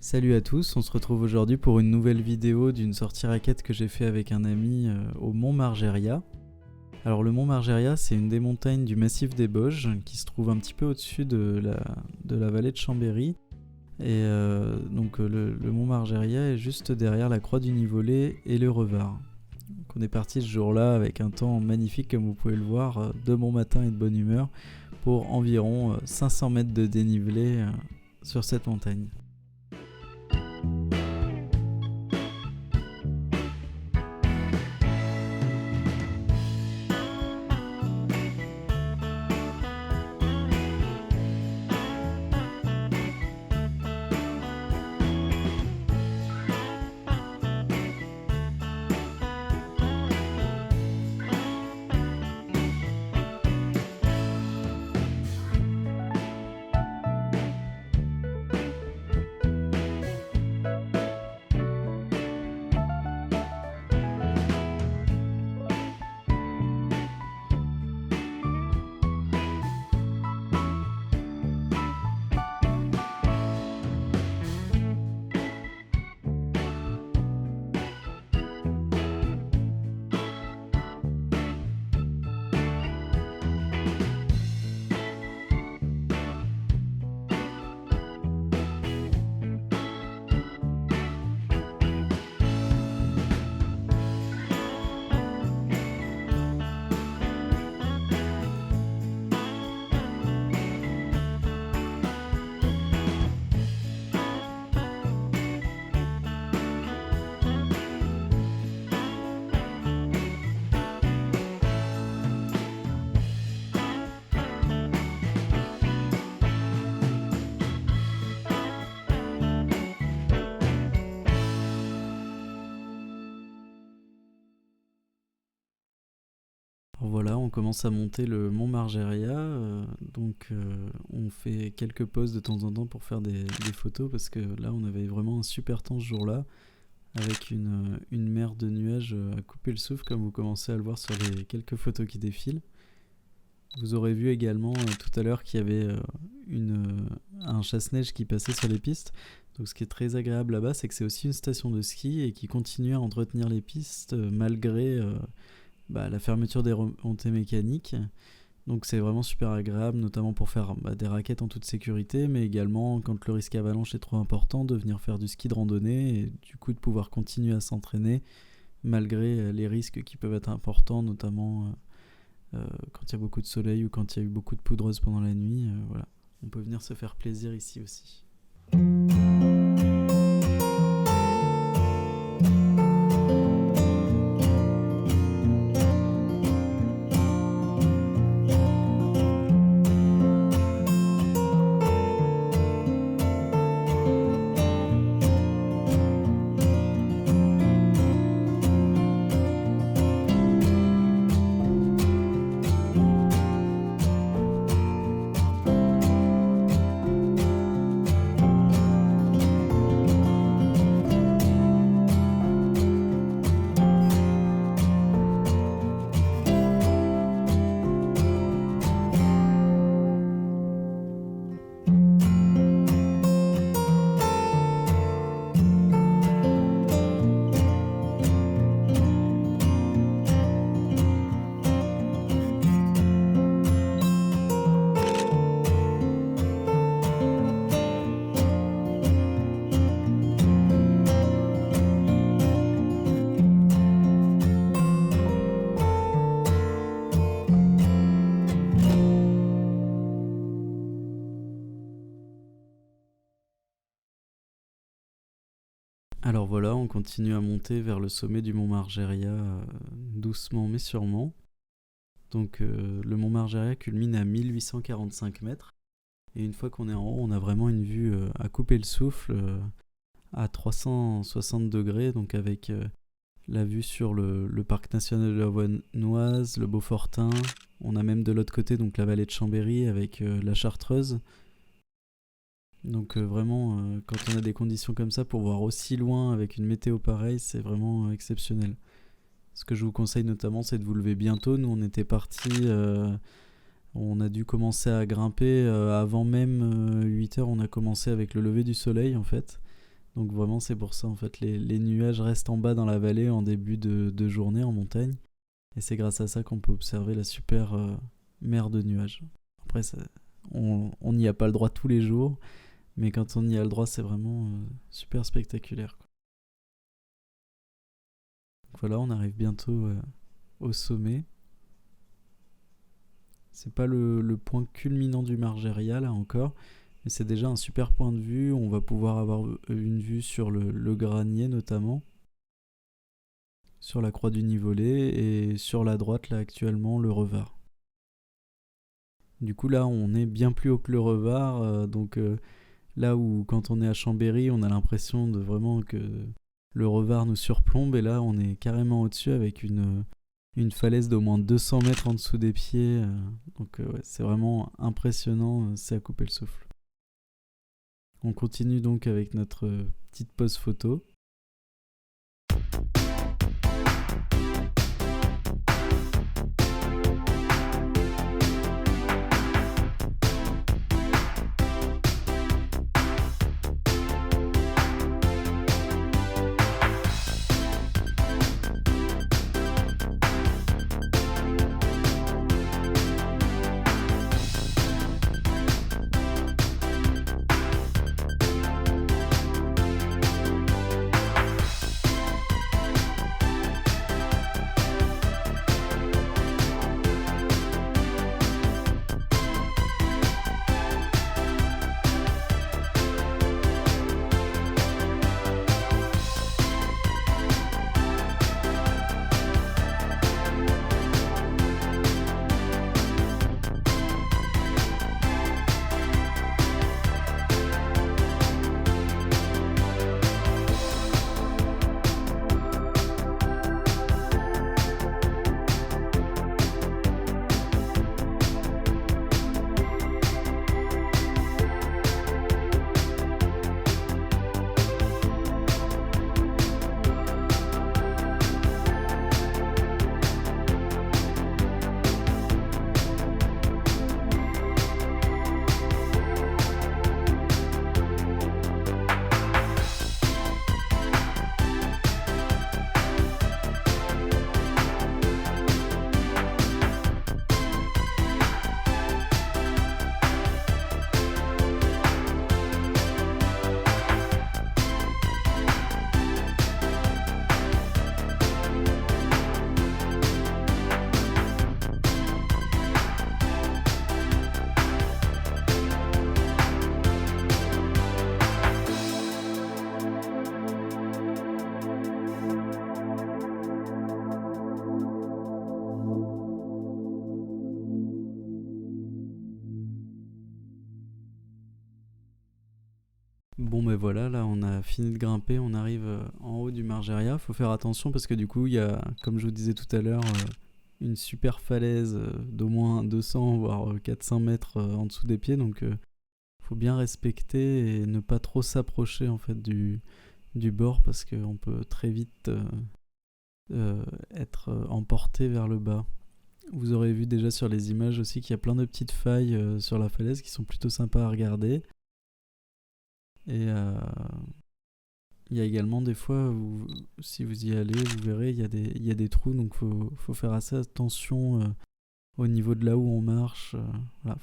Salut à tous, on se retrouve aujourd'hui pour une nouvelle vidéo d'une sortie raquette que j'ai fait avec un ami au Mont Margeria. Alors le Mont Margeria, c'est une des montagnes du massif des Bauges qui se trouve un petit peu au-dessus de la vallée de Chambéry. Et le Mont Margeria est juste derrière la Croix du Nivolé et le Revard. Donc on est parti ce jour-là avec un temps magnifique comme vous pouvez le voir, de bon matin et de bonne humeur, pour environ 500 mètres de dénivelé sur cette montagne. Voilà, on commence à monter le Mont Margeria, on fait quelques pauses de temps en temps pour faire des photos parce que là on avait vraiment un super temps ce jour-là avec une mer de nuages à couper le souffle comme vous commencez à le voir sur les quelques photos qui défilent. Vous aurez vu également tout à l'heure qu'il y avait un chasse-neige qui passait sur les pistes. Donc ce qui est très agréable là-bas, c'est que c'est aussi une station de ski et qui continue à entretenir les pistes malgré la fermeture des remontées mécaniques. Donc c'est vraiment super agréable, notamment pour faire des raquettes en toute sécurité, mais également quand le risque avalanche est trop important, de venir faire du ski de randonnée et du coup de pouvoir continuer à s'entraîner malgré les risques qui peuvent être importants, notamment quand il y a beaucoup de soleil ou quand il y a eu beaucoup de poudreuse pendant la nuit. Voilà. On peut venir se faire plaisir ici aussi. Alors voilà, on continue à monter vers le sommet du Mont Margeria, doucement mais sûrement. Donc le Mont Margeria culmine à 1845 mètres. Et une fois qu'on est en haut, on a vraiment une vue à couper le souffle à 360 degrés, donc avec la vue sur le parc national de la Vanoise, le Beaufortin. On a même de l'autre côté donc la vallée de Chambéry avec la Chartreuse. Donc vraiment, quand on a des conditions comme ça, pour voir aussi loin avec une météo pareille, c'est vraiment exceptionnel. Ce que je vous conseille notamment, c'est de vous lever bientôt. Nous, on était partis, on a dû commencer à grimper avant même 8h, on a commencé avec le lever du soleil en fait. Donc vraiment c'est pour ça en fait, les nuages restent en bas dans la vallée en début de journée en montagne. Et c'est grâce à ça qu'on peut observer la super mer de nuages. Après on n'y a pas le droit tous les jours, mais quand on y a le droit c'est vraiment super spectaculaire, quoi. Donc voilà, on arrive bientôt au sommet. C'est pas le point culminant du Margeria là encore, mais c'est déjà un super point de vue. On va pouvoir avoir une vue sur le granier notamment, sur la croix du Nivolé et sur la droite là actuellement le Revard. Du coup là on est bien plus haut que le Revard, donc là où quand on est à Chambéry on a l'impression de vraiment que le Revard nous surplombe, et là on est carrément au-dessus avec une falaise d'au moins 200 mètres en dessous des pieds. Donc ouais, c'est vraiment impressionnant, c'est à couper le souffle. On continue donc avec notre petite pause photo. Bon ben voilà, là on a fini de grimper, on arrive en haut du Margeria. Faut faire attention parce que du coup il y a, comme je vous disais tout à l'heure, une super falaise d'au moins 200 voire 400 mètres en dessous des pieds. Donc faut bien respecter et ne pas trop s'approcher en fait du bord, parce qu'on peut très vite être emporté vers le bas. Vous aurez vu déjà sur les images aussi qu'il y a plein de petites failles sur la falaise qui sont plutôt sympas à regarder. Et il y a également des fois où, si vous y allez, vous verrez, il y a des trous, donc faut faire assez attention au niveau de là où on marche. Voilà,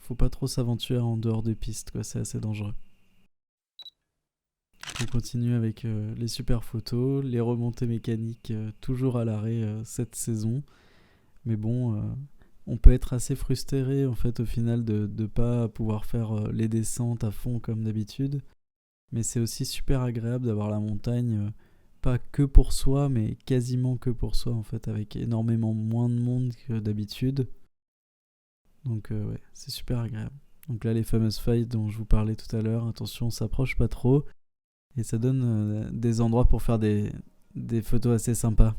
faut pas trop s'aventurer en dehors des pistes, quoi, c'est assez dangereux. On continue avec les super photos, les remontées mécaniques toujours à l'arrêt cette saison. Mais bon, on peut être assez frustré en fait au final de ne pas pouvoir faire les descentes à fond comme d'habitude. Mais c'est aussi super agréable d'avoir la montagne, pas que pour soi, mais quasiment que pour soi en fait, avec énormément moins de monde que d'habitude. Donc ouais, c'est super agréable. Donc là, les fameuses failles dont je vous parlais tout à l'heure, attention, on s'approche pas trop. Et ça donne des endroits pour faire des photos assez sympas.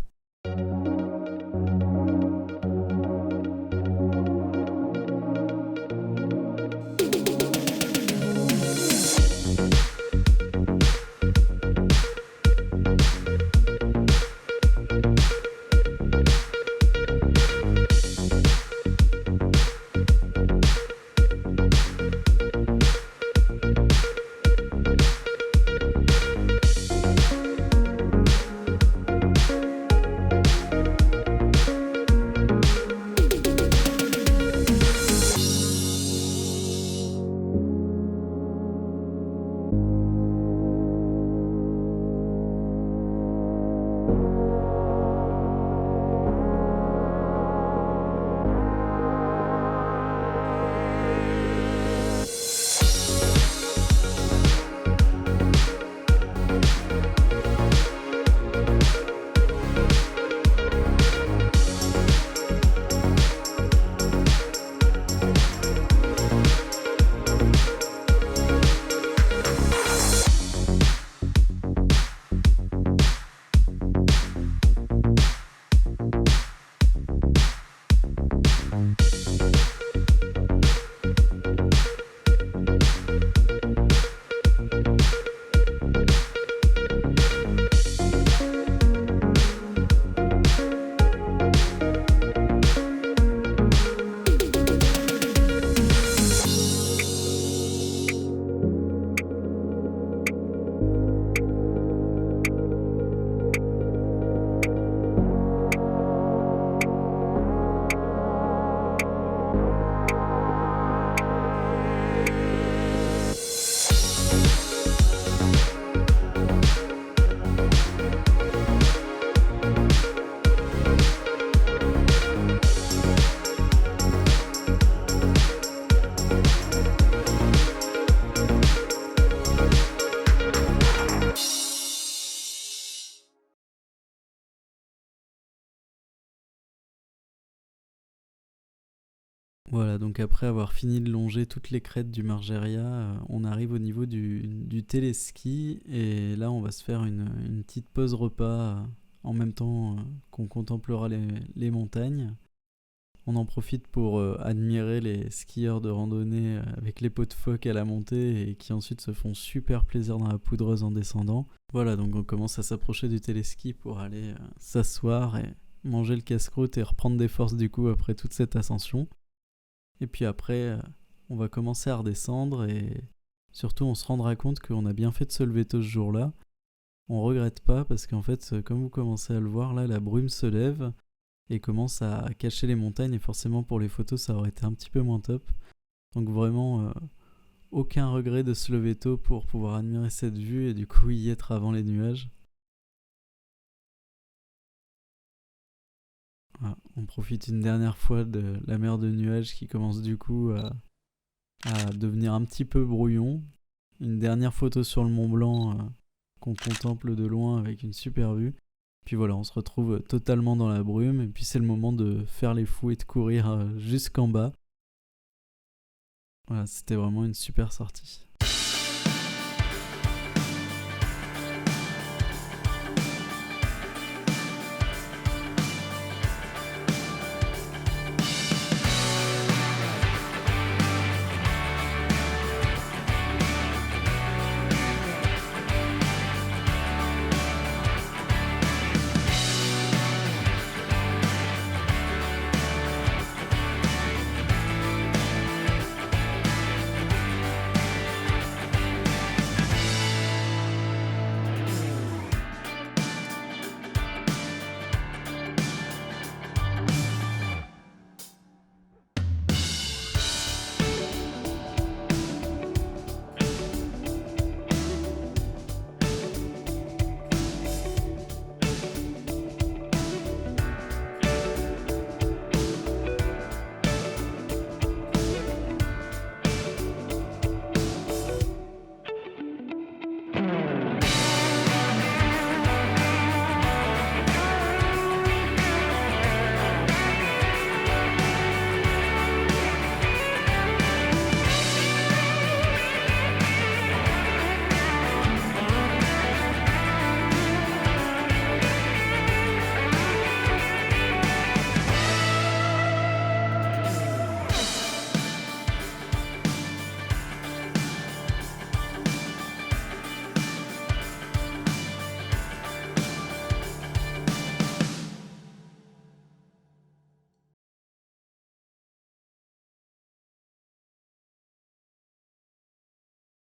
Voilà, donc après avoir fini de longer toutes les crêtes du Margeria, on arrive au niveau du téléski et là on va se faire une petite pause repas en même temps qu'on contemplera les montagnes. On en profite pour admirer les skieurs de randonnée avec les pots de phoque à la montée et qui ensuite se font super plaisir dans la poudreuse en descendant. Voilà, donc on commence à s'approcher du téléski pour aller s'asseoir et manger le casse-croûte et reprendre des forces du coup après toute cette ascension. Et puis après, on va commencer à redescendre et surtout on se rendra compte qu'on a bien fait de se lever tôt ce jour-là. On regrette pas parce qu'en fait, comme vous commencez à le voir là, la brume se lève et commence à cacher les montagnes et forcément pour les photos ça aurait été un petit peu moins top. Donc vraiment aucun regret de se lever tôt pour pouvoir admirer cette vue et du coup y être avant les nuages. Voilà, on profite une dernière fois de la mer de nuages qui commence du coup à devenir un petit peu brouillon. Une dernière photo sur le Mont Blanc qu'on contemple de loin avec une super vue. Puis voilà, on se retrouve totalement dans la brume et puis c'est le moment de faire les fous et de courir jusqu'en bas. Voilà, c'était vraiment une super sortie.